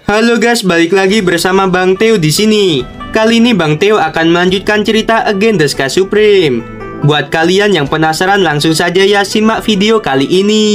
Halo guys, balik lagi bersama Bang Theo di sini. Kali ini Bang Theo akan melanjutkan cerita Again the Sky Supreme. Buat kalian yang penasaran, langsung saja ya simak video kali ini.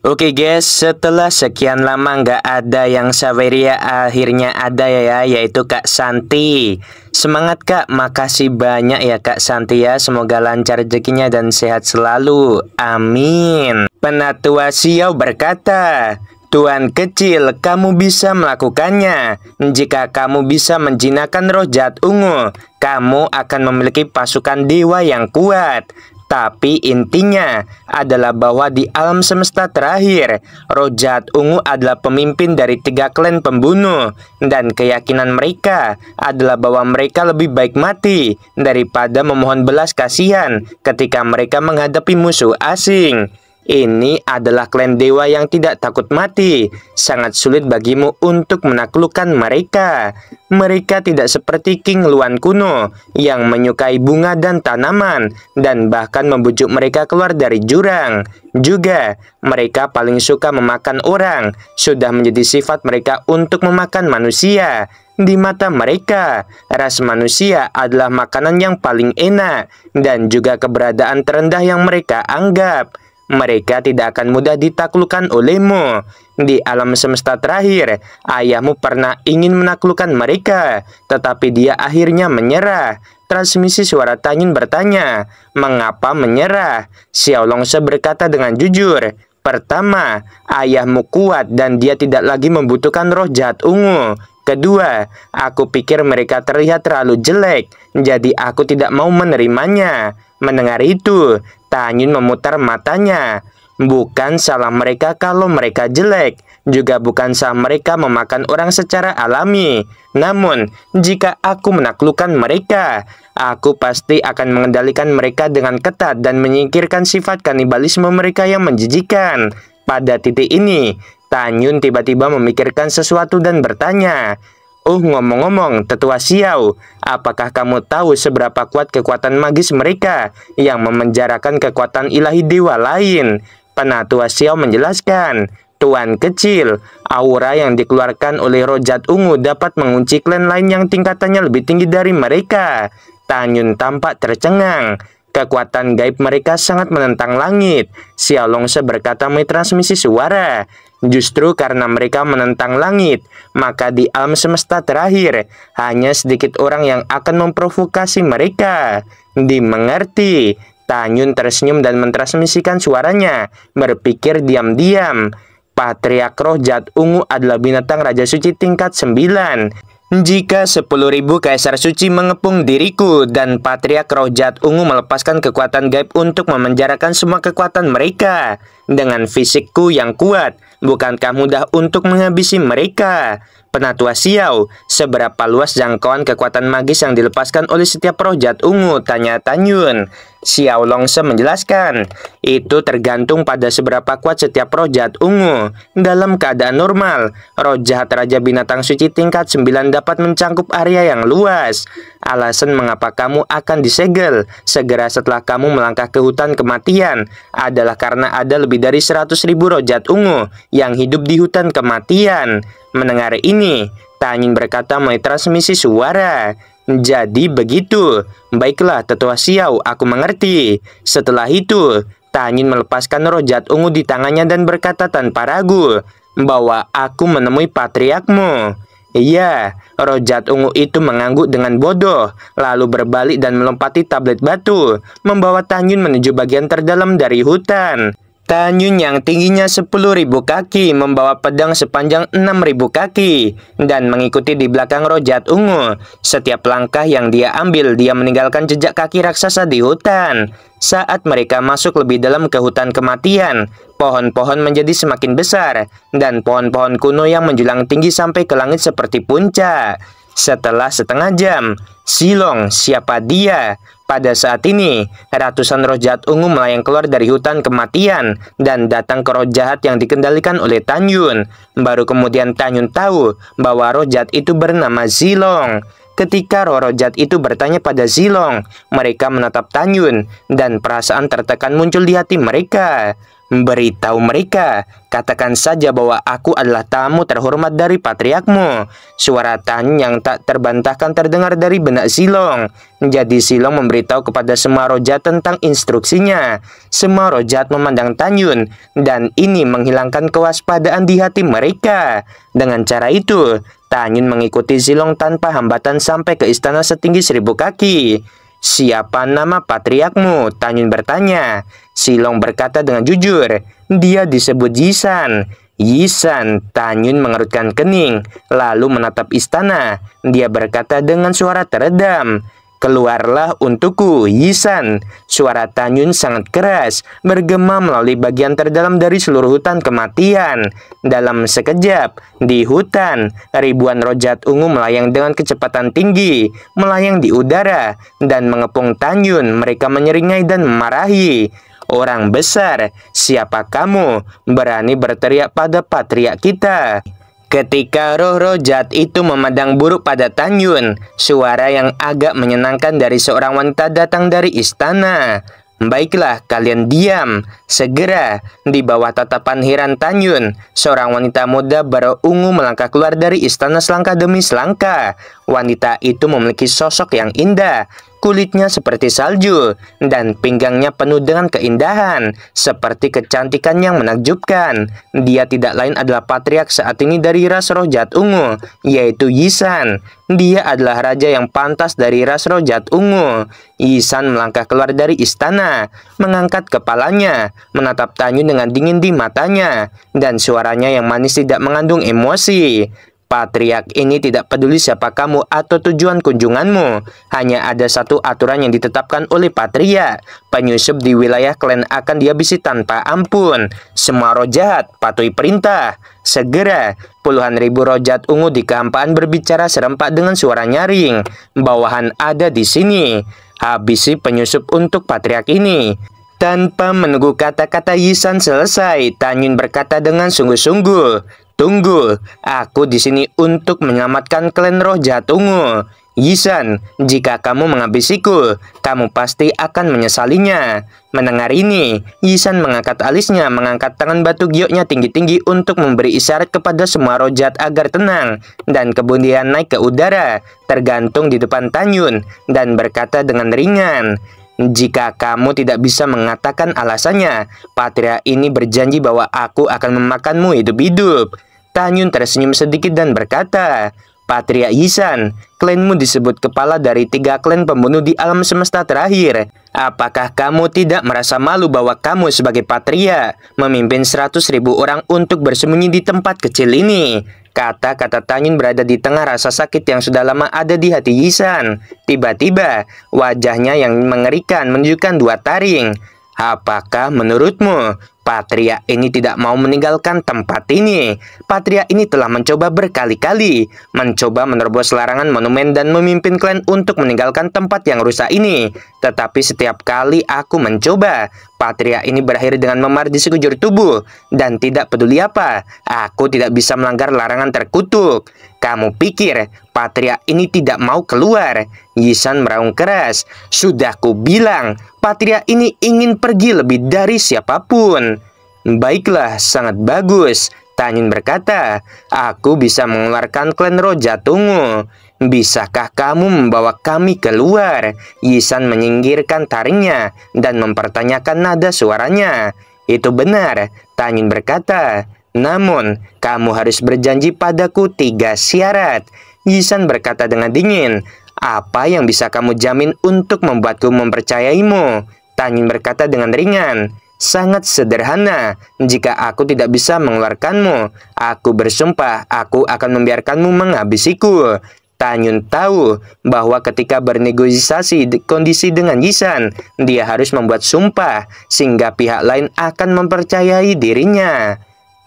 Oke guys, setelah sekian lama nggak ada yang Saveria, akhirnya ada ya, yaitu Kak Santi. Semangat Kak, makasih banyak ya Kak Santi ya. Semoga lancar rezekinya dan sehat selalu, amin. Penatua Xiao berkata, Tuan kecil, kamu bisa melakukannya. Jika kamu bisa menjinakkan roh jahat ungu, kamu akan memiliki pasukan dewa yang kuat. Tapi intinya adalah bahwa di alam semesta terakhir, roh jahat ungu adalah pemimpin dari 3 klan pembunuh. Dan keyakinan mereka adalah bahwa mereka lebih baik mati daripada memohon belas kasihan ketika mereka menghadapi musuh asing. Ini adalah klan dewa yang tidak takut mati. Sangat sulit bagimu untuk menaklukkan mereka. Mereka tidak seperti King Luan kuno yang menyukai bunga dan tanaman dan bahkan membujuk mereka keluar dari jurang. Juga, mereka paling suka memakan orang. Sudah menjadi sifat mereka untuk memakan manusia. Di mata mereka, ras manusia adalah makanan yang paling enak dan juga keberadaan terendah yang mereka anggap. Mereka tidak akan mudah ditaklukkan olehmu. Di alam semesta terakhir, ayahmu pernah ingin menaklukkan mereka, tetapi dia akhirnya menyerah. Transmisi suara Tanyun bertanya, mengapa menyerah? Xiao Longse berkata dengan jujur, pertama, ayahmu kuat dan dia tidak lagi membutuhkan roh jahat ungu. Kedua, aku pikir mereka terlihat terlalu jelek, jadi aku tidak mau menerimanya. Mendengar itu, Tanyun memutar matanya. Bukan salah mereka kalau mereka jelek, juga bukan salah mereka memakan orang secara alami. Namun, jika aku menaklukkan mereka, aku pasti akan mengendalikan mereka dengan ketat dan menyingkirkan sifat kanibalisme mereka yang menjijikan. Pada titik ini, Tanyun tiba-tiba memikirkan sesuatu dan bertanya, ngomong-ngomong, Tetua Xiao, apakah kamu tahu seberapa kuat kekuatan magis mereka yang memenjarakan kekuatan ilahi dewa lain? Penatua Xiao menjelaskan, Tuan kecil, aura yang dikeluarkan oleh roh jahat ungu dapat mengunci klan lain yang tingkatannya lebih tinggi dari mereka. Tanyun tampak tercengang. Kekuatan gaib mereka sangat menentang langit. Xiao Longse berkata melalui transmisi suara. Justru karena mereka menentang langit, maka di alam semesta terakhir, hanya sedikit orang yang akan memprovokasi mereka. Dimengerti. Tanyun tersenyum dan mentransmisikan suaranya, berpikir diam-diam. Patriark roh jahat ungu adalah binatang raja suci tingkat 9. Jika 10.000 kaisar suci mengepung diriku dan Patriark roh jahat ungu melepaskan kekuatan gaib untuk memenjarakan semua kekuatan mereka, dengan fisikku yang kuat, bukankah mudah untuk menghabisi mereka? Penatua Xiao, seberapa luas jangkauan kekuatan magis yang dilepaskan oleh setiap roh jahat ungu? Tanya Tanyun. Xiao Longse menjelaskan, itu tergantung pada seberapa kuat setiap roh jahat ungu. Dalam keadaan normal, roh jahat Raja Binatang Suci tingkat 9 dapat mencangkup area yang luas. Alasan mengapa kamu akan disegel segera setelah kamu melangkah ke hutan kematian adalah karena ada lebih dari 100.000 roh jahat ungu yang hidup di hutan kematian. Mendengar ini, Tanyun berkata melalui transmisi suara, jadi begitu. Baiklah Tetua Xiao, aku mengerti. Setelah itu, Tanyun melepaskan roh jahat ungu di tangannya dan berkata tanpa ragu, bahwa aku menemui patriarkmu. Iya, roh jahat ungu itu mengangguk dengan bodoh, lalu berbalik dan melompati tablet batu, membawa Tanyun menuju bagian terdalam dari hutan. Tanyun yang tingginya 10.000 kaki membawa pedang sepanjang 6.000 kaki dan mengikuti di belakang roh jahat ungu. Setiap langkah yang dia ambil, dia meninggalkan jejak kaki raksasa di hutan. Saat mereka masuk lebih dalam ke hutan kematian, pohon-pohon menjadi semakin besar dan pohon-pohon kuno yang menjulang tinggi sampai ke langit seperti puncak. Setelah setengah jam, Silong, siapa dia? Pada saat ini, ratusan roh jahat ungu melayang keluar dari hutan kematian dan datang ke roh jahat yang dikendalikan oleh Tanyun. Baru kemudian Tanyun tahu bahwa roh jahat itu bernama Zilong. Ketika roh jahat itu bertanya pada Zilong, mereka menatap Tanyun dan perasaan tertekan muncul di hati mereka. Beritahu mereka, katakan saja bahwa aku adalah tamu terhormat dari patriarkmu. Suara Tanyun yang tak terbantahkan terdengar dari benak Silong. Jadi Silong memberitahu kepada semua roja tentang instruksinya. Semua roja memandang Tanyun, dan ini menghilangkan kewaspadaan di hati mereka. Dengan cara itu, Tanyun mengikuti Silong tanpa hambatan sampai ke istana setinggi 1000 kaki. Siapa nama patriarkmu? Tanyun bertanya. Silong berkata dengan jujur, dia disebut Yisan. Yisan, Tanyun mengerutkan kening, lalu menatap istana. Dia berkata dengan suara teredam, keluarlah untukku, Yisan. Suara Tanyun sangat keras, bergema melalui bagian terdalam dari seluruh hutan kematian. Dalam sekejap, di hutan, ribuan rojat ungu melayang dengan kecepatan tinggi, melayang di udara, dan mengepung Tanyun. Mereka menyeringai dan memarahi. Orang besar, siapa kamu? Berani berteriak pada patriark kita? Ketika roh-roh jahat itu memandang buruk pada Tanyun, suara yang agak menyenangkan dari seorang wanita datang dari istana. Baiklah, kalian diam. Segera, di bawah tatapan heran Tanyun, seorang wanita muda berungu melangkah keluar dari istana selangkah demi selangkah. Wanita itu memiliki sosok yang indah. Kulitnya seperti salju, dan pinggangnya penuh dengan keindahan, seperti kecantikan yang menakjubkan. Dia tidak lain adalah patriark saat ini dari ras roh jahat ungu, yaitu Yisan. Dia adalah raja yang pantas dari ras roh jahat ungu. Yisan melangkah keluar dari istana, mengangkat kepalanya, menatap Tanyun dengan dingin di matanya, dan suaranya yang manis tidak mengandung emosi. Patriark ini tidak peduli siapa kamu atau tujuan kunjunganmu. Hanya ada satu aturan yang ditetapkan oleh patriark. Penyusup di wilayah klan akan dihabisi tanpa ampun. Semua roh jahat patuhi perintah. Segera, puluhan ribu roh jahat ungu di kehampaan berbicara serempak dengan suara nyaring. Bawahan ada di sini. Habisi penyusup untuk patriark ini. Tanpa menunggu kata-kata Yisan selesai, Tanyun berkata dengan sungguh-sungguh, tunggu, aku di sini untuk menyelamatkan klan roh jahat ungu. Yisan, jika kamu menghabisiku, kamu pasti akan menyesalinya. Mendengar ini, Yisan mengangkat alisnya, mengangkat tangan batu gioknya tinggi-tinggi untuk memberi isyarat kepada semua roh jahat agar tenang, dan kemudian naik ke udara, tergantung di depan Tanyun, dan berkata dengan ringan, jika kamu tidak bisa mengatakan alasannya, patriark ini berjanji bahwa aku akan memakanmu hidup-hidup. Tanyun tersenyum sedikit dan berkata, Patriark Yisan, klanmu disebut kepala dari 3 klan pembunuh di alam semesta terakhir. Apakah kamu tidak merasa malu bahwa kamu sebagai patriark memimpin 100.000 orang untuk bersembunyi di tempat kecil ini? Kata-kata Tanyun berada di tengah rasa sakit yang sudah lama ada di hati Yisan. Tiba-tiba, wajahnya yang mengerikan menunjukkan 2 taring. Apakah menurutmu patriark ini tidak mau meninggalkan tempat ini? Patriark ini telah mencoba berkali-kali, mencoba menerobos larangan monumen dan memimpin klan untuk meninggalkan tempat yang rusak ini. Tetapi setiap kali aku mencoba, patriark ini berakhir dengan memar di sekujur tubuh. Dan tidak peduli apa, aku tidak bisa melanggar larangan terkutuk. Kamu pikir patriark ini tidak mau keluar? Yisan meraung keras. Sudah ku bilang, patriark ini ingin pergi lebih dari siapapun. Baiklah, sangat bagus. Tanyun berkata, aku bisa mengeluarkan klan roh jahat ungu. Bisakah kamu membawa kami keluar? Yisan menyingkirkan taringnya dan mempertanyakan nada suaranya. Itu benar, Tanyun berkata. Namun, kamu harus berjanji padaku 3 syarat. Yisan berkata dengan dingin. Apa yang bisa kamu jamin untuk membuatku mempercayaimu? Tanyun berkata dengan ringan. Sangat sederhana. Jika aku tidak bisa mengeluarkanmu, aku bersumpah aku akan membiarkanmu menghabisiku. Tanyun tahu bahwa ketika bernegosiasi kondisi dengan Yisan, dia harus membuat sumpah sehingga pihak lain akan mempercayai dirinya.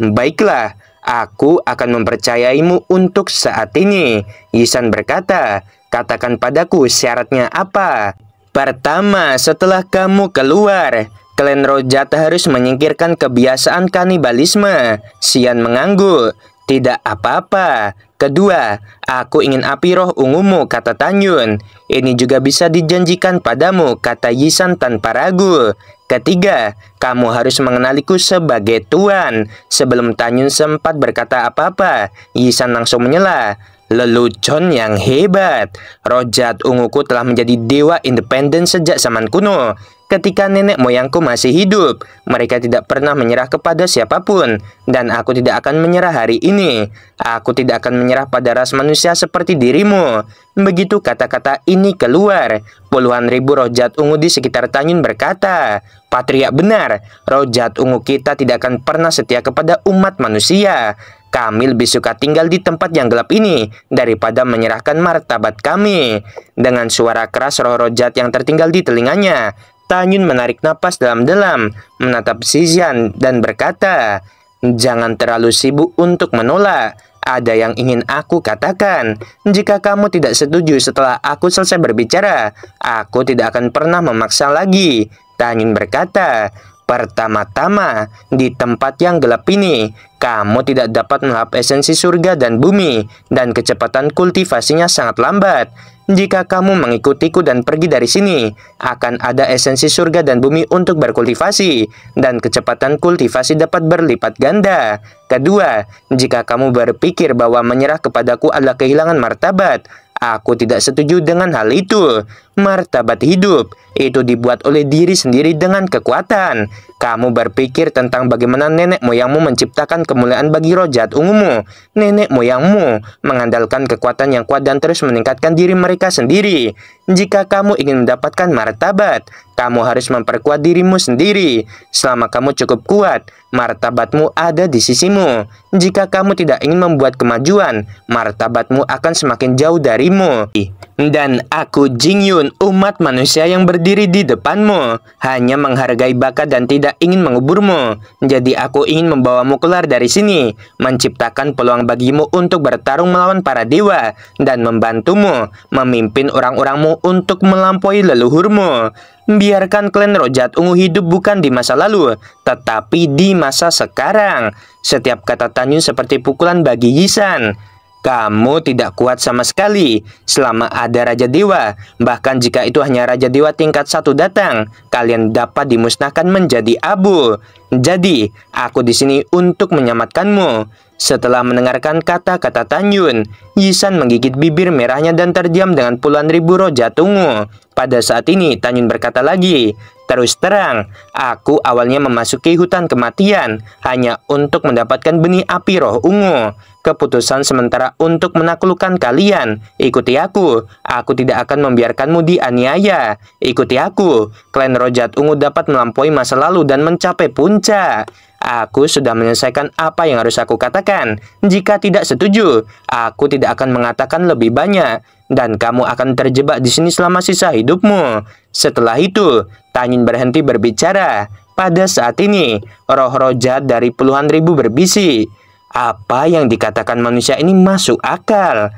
Baiklah, aku akan mempercayaimu untuk saat ini. Yisan berkata, katakan padaku syaratnya apa? Pertama, setelah kamu keluar, klan roh jahat harus menyingkirkan kebiasaan kanibalisme. Xian mengangguk. Tidak apa-apa. Kedua, aku ingin api roh ungumu, kata Tanyun. Ini juga bisa dijanjikan padamu, kata Yisan tanpa ragu. Ketiga, kamu harus mengenaliku sebagai tuan. Sebelum Tanyun sempat berkata apa-apa, Yisan langsung menyela. Lelucon yang hebat. Roh jahat unguku telah menjadi dewa independen sejak zaman kuno. Ketika nenek moyangku masih hidup, mereka tidak pernah menyerah kepada siapapun. Dan aku tidak akan menyerah hari ini. Aku tidak akan menyerah pada ras manusia seperti dirimu. Begitu kata-kata ini keluar, puluhan ribu roh jahat ungu di sekitar Tanyun berkata, Patria benar, roh jahat ungu kita tidak akan pernah setia kepada umat manusia. Kami lebih suka tinggal di tempat yang gelap ini daripada menyerahkan martabat kami. Dengan suara keras roh-roh jahat yang tertinggal di telinganya, Tanyun menarik napas dalam-dalam, menatap Xizian dan berkata, Jangan terlalu sibuk untuk menolak. Ada yang ingin aku katakan. Jika kamu tidak setuju setelah aku selesai berbicara, aku tidak akan pernah memaksa lagi. Tanyun berkata, Pertama-tama, di tempat yang gelap ini, kamu tidak dapat melahap esensi surga dan bumi, dan kecepatan kultivasinya sangat lambat. Jika kamu mengikutiku dan pergi dari sini, akan ada esensi surga dan bumi untuk berkultivasi, dan kecepatan kultivasi dapat berlipat ganda. Kedua, jika kamu berpikir bahwa menyerah kepadaku adalah kehilangan martabat, aku tidak setuju dengan hal itu. Martabat hidup itu dibuat oleh diri sendiri dengan kekuatan. Kamu berpikir tentang bagaimana nenek moyangmu menciptakan kemuliaan bagi roh jahat ungumu. Nenek moyangmu mengandalkan kekuatan yang kuat dan terus meningkatkan diri mereka sendiri. Jika kamu ingin mendapatkan martabat, kamu harus memperkuat dirimu sendiri. Selama kamu cukup kuat, martabatmu ada di sisimu. Jika kamu tidak ingin membuat kemajuan, martabatmu akan semakin jauh darimu. Dan aku Jingyun, umat manusia yang berdiri di depanmu, hanya menghargai bakat dan tidak ingin menguburmu. Jadi aku ingin membawamu keluar dari sini, menciptakan peluang bagimu untuk bertarung melawan para dewa, dan membantumu memimpin orang-orangmu untuk melampaui leluhurmu. Biarkan klan roh jahat ungu hidup bukan di masa lalu, tetapi di masa sekarang. Setiap kata Tanyun seperti pukulan bagi Yisan. Kamu tidak kuat sama sekali selama ada Raja Dewa. Bahkan jika itu hanya Raja Dewa tingkat 1 datang, kalian dapat dimusnahkan menjadi abu. Jadi, aku di sini untuk menyelamatkanmu. Setelah mendengarkan kata-kata Tanyun, Yisan menggigit bibir merahnya dan terdiam dengan puluhan ribu roh jahat ungu. Pada saat ini, Tanyun berkata lagi, Terus terang, aku awalnya memasuki hutan kematian hanya untuk mendapatkan benih api roh ungu. Keputusan sementara untuk menaklukkan kalian. Ikuti aku. Aku tidak akan membiarkanmu dianiaya. Ikuti aku. Klan roh jahat ungu dapat melampaui masa lalu dan mencapai puncak. Aku sudah menyelesaikan apa yang harus aku katakan. Jika tidak setuju, aku tidak akan mengatakan lebih banyak. Dan kamu akan terjebak di sini selama sisa hidupmu. Setelah itu, Tanyun berhenti berbicara. Pada saat ini, roh-roh jahat dari puluhan ribu berbisik. Apa yang dikatakan manusia ini masuk akal.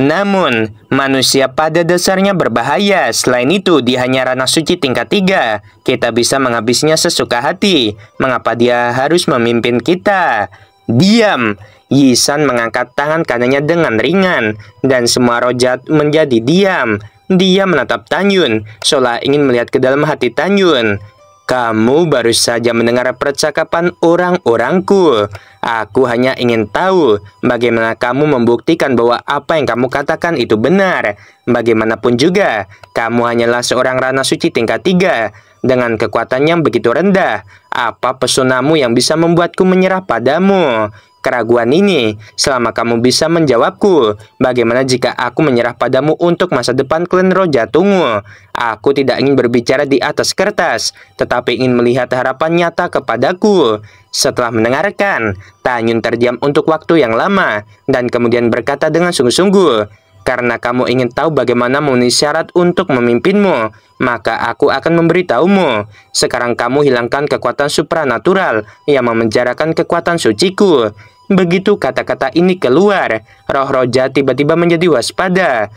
Namun, manusia pada dasarnya berbahaya. Selain itu, dia hanya ranah suci tingkat 3. Kita bisa menghabisinya sesuka hati. Mengapa dia harus memimpin kita? Diam! Yisan mengangkat tangan kanannya dengan ringan, dan semua roh jahat menjadi diam. Dia menatap Tanyun, seolah ingin melihat ke dalam hati Tanyun. Kamu baru saja mendengar percakapan orang-orangku. Aku hanya ingin tahu bagaimana kamu membuktikan bahwa apa yang kamu katakan itu benar. Bagaimanapun juga, kamu hanyalah seorang ranah suci tingkat 3 dengan kekuatan yang begitu rendah. Apa pesonamu yang bisa membuatku menyerah padamu? Keraguan ini, selama kamu bisa menjawabku, bagaimana jika aku menyerah padamu untuk masa depan klan roh jahat ungu? Aku tidak ingin berbicara di atas kertas, tetapi ingin melihat harapan nyata kepadaku. Setelah mendengarkan, Tanyun terdiam untuk waktu yang lama, dan kemudian berkata dengan sungguh-sungguh, Karena kamu ingin tahu bagaimana memenuhi syarat untuk memimpinmu, maka aku akan memberitahumu. Sekarang kamu hilangkan kekuatan supranatural yang memenjarakan kekuatan suciku. Begitu kata-kata ini keluar, roh-roh jahat tiba-tiba menjadi waspada.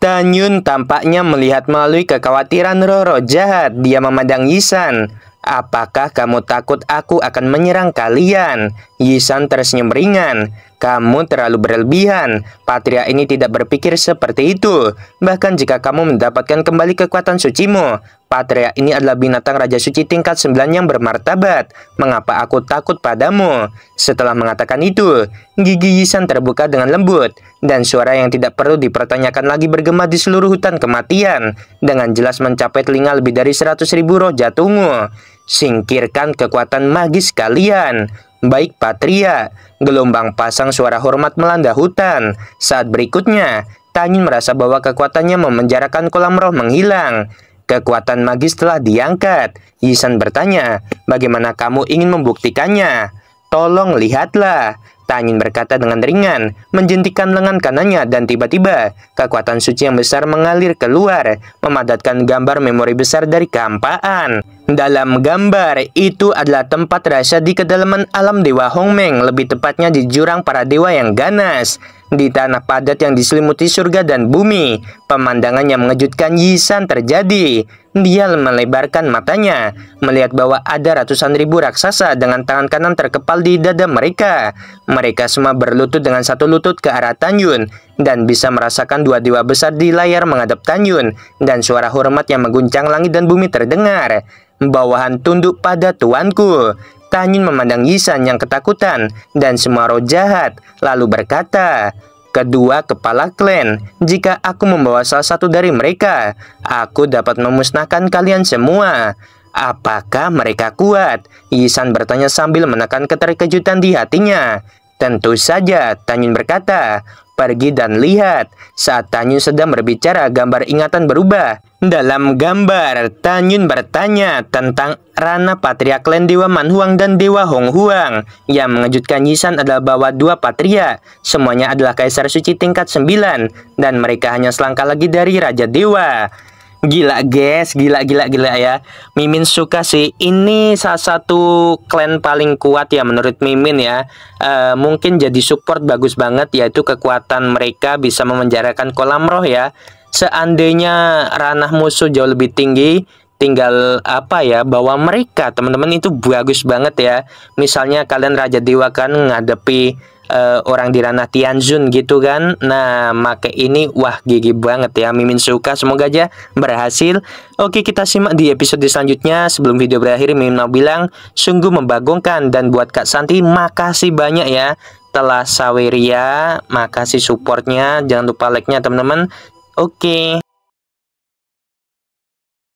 Tanyun tampaknya melihat melalui kekhawatiran roh-roh jahat. Dia memandang Yisan. Apakah kamu takut aku akan menyerang kalian? Yisan tersenyum ringan. Kamu terlalu berlebihan. Patria ini tidak berpikir seperti itu. Bahkan jika kamu mendapatkan kembali kekuatan sucimu, Patria ini adalah binatang Raja Suci tingkat 9 yang bermartabat. Mengapa aku takut padamu? Setelah mengatakan itu, gigi Yisan terbuka dengan lembut, dan suara yang tidak perlu dipertanyakan lagi bergema di seluruh hutan kematian, dengan jelas mencapai telinga lebih dari 100.000 roh jatuhmu. Singkirkan kekuatan magis kalian. Baik Patria. Gelombang pasang suara hormat melanda hutan. Saat berikutnya, Tanyun merasa bahwa kekuatannya memenjarakan kolam roh menghilang. Kekuatan magis telah diangkat. Yisan bertanya, bagaimana kamu ingin membuktikannya? Tolong lihatlah. Tanyun berkata dengan ringan, menjentikan lengan kanannya, dan tiba-tiba kekuatan suci yang besar mengalir keluar, memadatkan gambar memori besar dari kehampaan. Dalam gambar, itu adalah tempat rahasia di kedalaman alam Dewa Hongmeng, lebih tepatnya di jurang para dewa yang ganas. Di tanah padat yang diselimuti surga dan bumi, pemandangan yang mengejutkan Yisan terjadi. Dia melebarkan matanya, melihat bahwa ada ratusan ribu raksasa dengan tangan kanan terkepal di dada mereka. Mereka semua berlutut dengan satu lutut ke arah Tanyun, dan bisa merasakan dua dewa besar di layar menghadap Tanyun, dan suara hormat yang mengguncang langit dan bumi terdengar. Bawahan tunduk pada tuanku. Tanyun memandang Yisan yang ketakutan dan semua roh jahat, lalu berkata, kedua kepala klan, jika aku membawa salah satu dari mereka, aku dapat memusnahkan kalian semua. Apakah mereka kuat? Yisan bertanya sambil menekan keterkejutan di hatinya. Tentu saja, Tanyun berkata. Pergi dan lihat. Saat Tanyun sedang berbicara, gambar ingatan berubah. Dalam gambar, Tanyun bertanya tentang Rana Patria Klan Dewa Manhuang dan Dewa Honghuang. Yang mengejutkan Yisan adalah bahwa dua patria, semuanya adalah Kaisar Suci tingkat 9, dan mereka hanya selangkah lagi dari Raja Dewa. Gila guys, gila ya. Mimin suka sih. Ini salah satu klan paling kuat ya menurut Mimin ya. Mungkin jadi support bagus banget, yaitu kekuatan mereka bisa memenjarakan kolam roh ya. Seandainya ranah musuh jauh lebih tinggi, tinggal apa ya, bawa mereka teman-teman, itu bagus banget ya. Misalnya kalian Raja Dewa kan ngadepi orang di ranah Tianzun gitu kan. Nah, make ini wah gigi banget ya. Mimin suka, semoga aja berhasil. Oke, kita simak di episode selanjutnya. Sebelum video berakhir, Mimin mau bilang sungguh membagongkan, dan buat Kak Santi makasih banyak ya telah Saweria, makasih supportnya. Jangan lupa like-nya teman-teman. Oke.